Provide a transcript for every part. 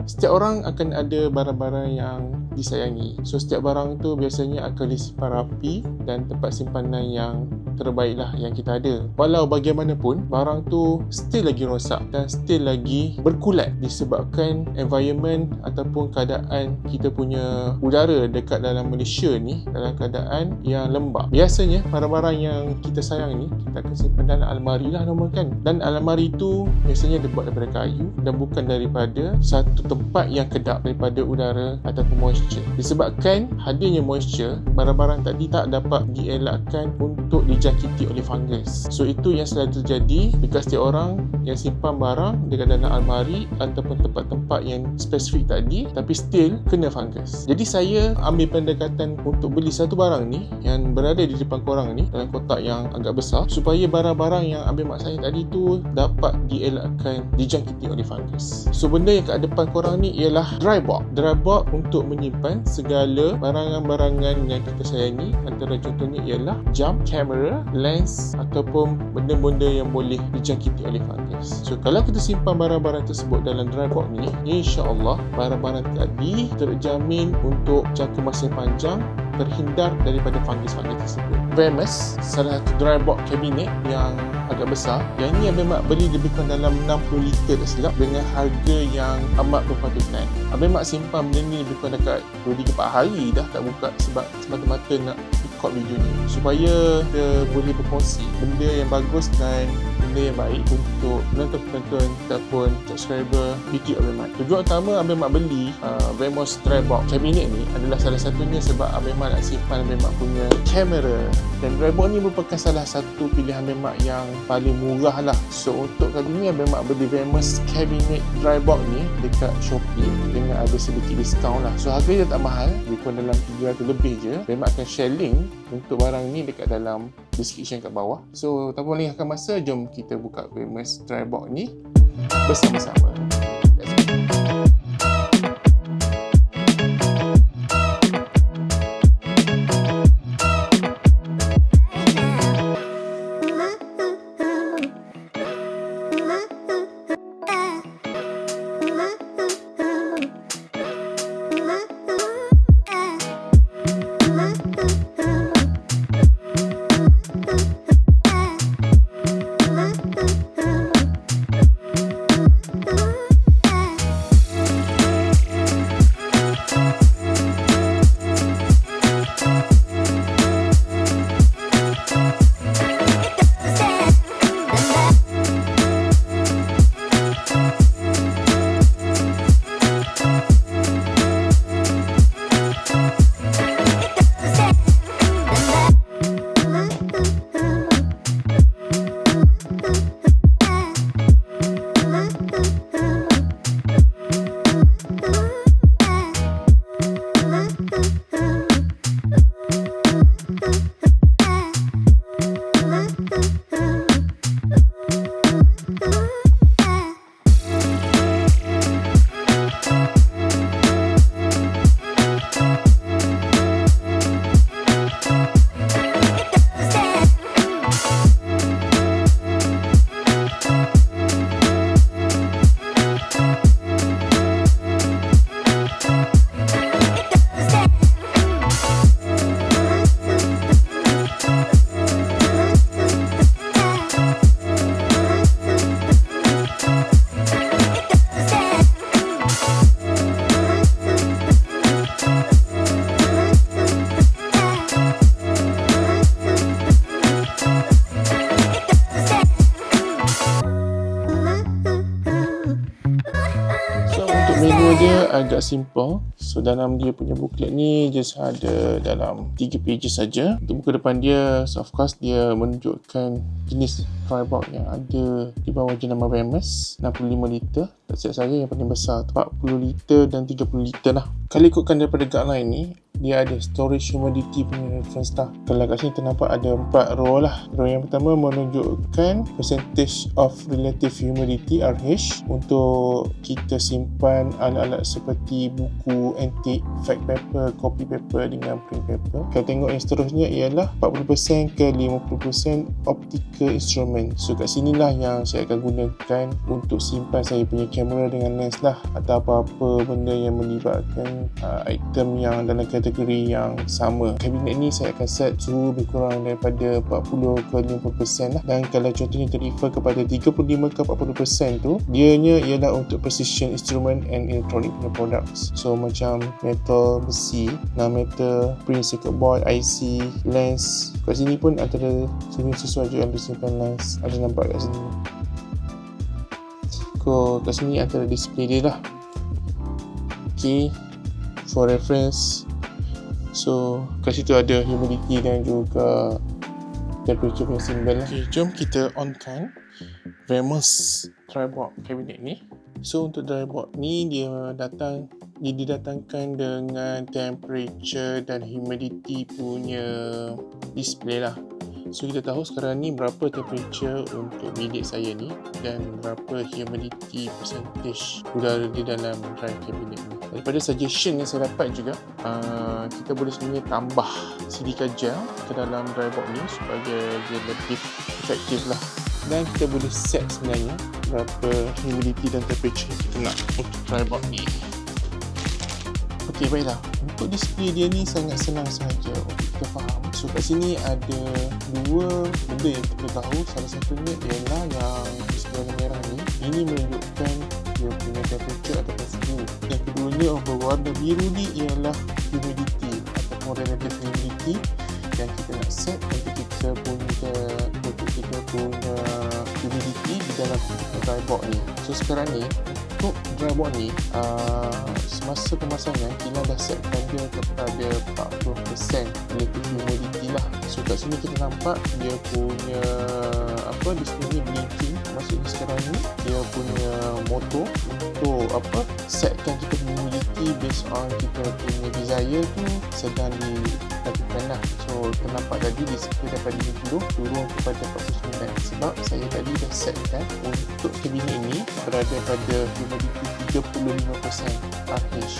setiap orang akan ada barang-barang yang disayangi. So setiap barang tu biasanya akan disimpan rapi dan tempat simpanan yang terbaik lah yang kita ada. Walau bagaimanapun, barang tu still lagi rosak dan still lagi berkulat disebabkan environment ataupun keadaan kita punya udara dekat dalam Malaysia ni dalam keadaan yang lembap. Biasanya barang-barang yang kita sayang ni kita akan simpan dalam almari lah kan. Dan almari tu biasanya dibuat daripada kayu dan bukan daripada satu tempat yang kedap daripada udara ataupun moisture. Disebabkan hadirnya moisture, barang-barang tadi tak dapat dielakkan untuk dijangkiti oleh fungus. So itu yang selalu terjadi dekat setiap orang yang simpan barang dekat dalam almari ataupun tempat-tempat yang spesifik tadi, tapi still kena fungus. Jadi saya ambil pendekatan untuk beli satu barang ni yang berada di depan korang ni dalam kotak yang agak besar, supaya barang-barang yang ambil mak saya tadi tu dapat dielakkan dijangkiti oleh fungus. So benda yang kat depan korang ni ialah dry box. Dry box untuk menyimpan segala barangan-barangan yang kita sayangi. Antara contohnya ialah jam, kamera, lens ataupun benda-benda yang boleh dijangkiti oleh fungus. So kalau kita simpan barang-barang tersebut dalam dry box ni, insya-Allah barang-barang tadi terjamin untuk jangka masa yang panjang, terhindar daripada fungus-fungus tersebut. Famous, salah satu dry box cabinet yang agak besar. Yang ni Abang Mak beli lebih kurang dalam 60 liter tak silap, dengan harga yang amat berpatutan. Abang Mak simpan benda ni lebih kurang dekat 2-4 hari dah tak buka, sebab semata-mata nak record video ni supaya kita boleh berkongsi benda yang bagus dan benda yang baik untuk penonton-penonton ataupun subscriber YouTube Abang Mat. Tujuan utama Abang Mat beli Vemos Dry Box cabinet ni adalah salah satunya sebab Abang Mat nak simpan Abang Mat punya kamera, dan Dry Box ni merupakan salah satu pilihan Abang Mat yang paling murah lah. So untuk kali ni Abang Mat beli Vemos cabinet Dry Box ni dekat Shopee dengan ada sedikit diskaun lah. So harga dia tak mahal, lebih kurang dalam 300 lebih je. Abang Mat akan share link untuk barang ni dekat dalam description kat bawah. So tanpa melengahkan masa, jom kita buka Vemos Dry Box ni bersama-sama. Let's go. Menu dia agak simple. So dalam dia punya booklet ni just ada dalam 3 pages saja. Untuk muka depan dia, so of course dia menunjukkan jenis dry box yang ada di bawah jenama Vemos 65 liter. Tak silap saya yang paling besar 40 liter dan 30 liter lah. Kalau ikutkan daripada guideline ni, dia ada storage humidity punya reference lah. Kalau kat sini ternampak ada 4 row lah. Row yang pertama menunjukkan percentage of relative humidity RH untuk kita simpan alat-alat seperti buku antik, fact paper, copy paper dengan print paper. Kalau tengok yang seterusnya ialah 40% ke 50% optical instrument. So kat sinilah yang saya akan gunakan untuk simpan saya punya kamera dengan lens lah, atau apa-apa benda yang melibatkan item yang dalam kategori yang sama. Kabinet ni saya akan set suhu lebih kurang daripada 40 ke 50% lah. Dan kalau contohnya terrefer kepada 35 ke 40% tu, dianya ialah untuk precision instrument and electronic punya products. So macam metal, besi, non-metal, print circuit board, IC, lens. Kat sini pun antara sini sesuai juga untuk simpan lens. Ada nampak kat sini. Kat sini antara display dia lah. Okay, for reference. So kat situ ada humidity dan juga temperature punya symbol lah. Okay, jom kita onkan Vamus dryboard cabinet ni. So untuk dryboard ni dia didatangkan dengan temperature dan humidity punya display lah. So kita tahu sekarang ni berapa temperature untuk bilik saya ni dan berapa humidity percentage udara di dalam dry cabinet ni. Daripada suggestion yang saya dapat juga, kita boleh sebenarnya tambah silica gel ke dalam dryboard ni supaya dia lebih efektif lah. Dan kita boleh set sebenarnya berapa humidity dan temperature yang kita nak untuk dryboard ni. Okey, baiklah. Untuk display dia ni sangat senang sahaja untuk kita faham. So kat sini ada dua benda yang kita tahu. Salah satunya ialah yang display warna merah ni. Ini menunjukkan dia punya temperature ataupun suhu. Yang keduanya berwarna biru ni ialah humidity ataupun relative humidity yang kita nak set untuk kita punya humidity di dalam dryboard ni. So sekarang ni untuk dryboard ni semasa pemasangan kita dah setkan dia kepada 40% relative humidity lah. So kat sini kita nampak dia punya display ni blinking. Maksudnya sekarang ni dia punya motor untuk setkan kita punya humidity based on kita punya desire tu sedang dilakukan lah. So ternampak tadi display daripada 50 turun kepada 49 sebab saya tadi dah setkan untuk kabinet ini berada pada humidity 35% RH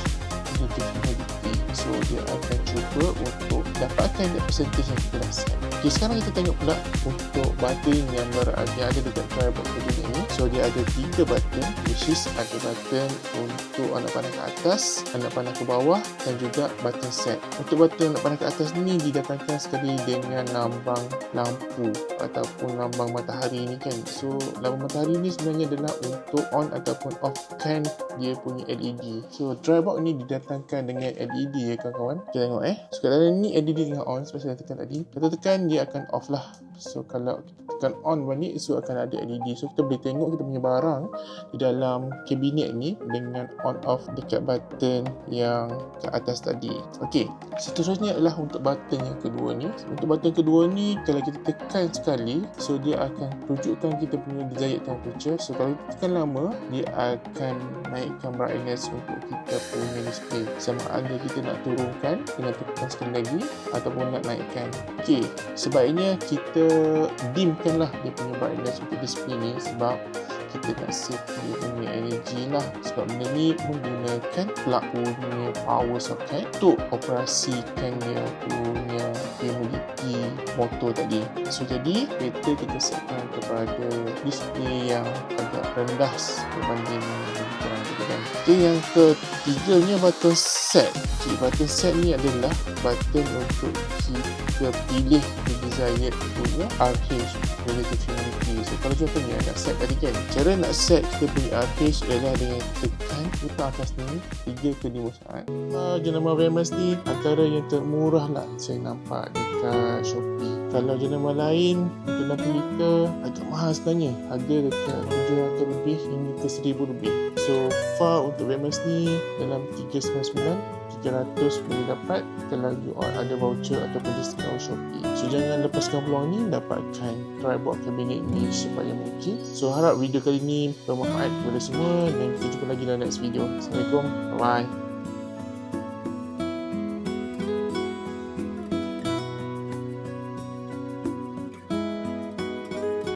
relative humidity. So dia akan cuba untuk dapatkan that percentage yang kita dah set. Okay, sekarang kita tengok pula untuk button yang ada dekat dryboard cabinet ni. So dia ada 3 button, which is ada button untuk anak panah ke atas, anak panah ke bawah dan juga button set. Untuk button anak panah ke atas ni didatangkan sekali dengan lambang lampu ataupun lambang matahari ni kan. So lambang matahari ni sebenarnya adalah untuk on ataupun off kan dia punya LED. So dryboard ni didatangkan dengan LED ya kawan-kawan. Kita tengok So kalau ni LED dengan on seperti saya tekan tadi, kita tekan dia akan off lah. So kalau kita tekan on balik, so akan ada LED. So kita boleh tengok kita punya barang di dalam kabinet ni dengan on off dekat button yang ke atas tadi. Okey, seterusnya adalah untuk button yang kedua ni. Untuk button kedua ni kalau kita tekan sekali, so dia akan tunjukkan kita punya desired temperature. So kalau kita tekan lama, dia akan naikkan brightness untuk kita punya display. Sama ada kita nak turunkan dengan tekan sekali lagi ataupun nak naikkan. Okey, sebaiknya kita dimkan lah dia punya brightness untuk display ni sebab kita nak save dia punya energy lah. Sebab benda ni menggunakan plug punya power socket untuk operasikan dia punya humidity motor tadi. So jadi better kita setkan kepada display yang agak rendah berbanding kurang gitu kan. Okay, yang ketiganya button set. Okay, button set ni adalah button untuk kita pilih desired punya RH relative humidity. So kalau contohnya nak set tadi kan, cara nak set kita punya RH ialah dengan tekan butang atas ni 3 ke 5 saat. Jenama Vamus ni antara yang termurah lah saya nampak dekat Shopee. Kalau jenama lain untuk 60 liter agak mahal sebenarnya, harga dekat 700 lebih hingga ke 1000 lebih. So far untuk Vamus ni dalam 399 300 boleh dapat kalau you ada voucher ataupun discount Shopee. So jangan lepaskan peluang ni dapatkan dryboard cabinet ni supaya mungkin. So harap video kali ni bermanfaat kepada semua dan kita jumpa lagi dalam next video. Assalamualaikum, bye bye.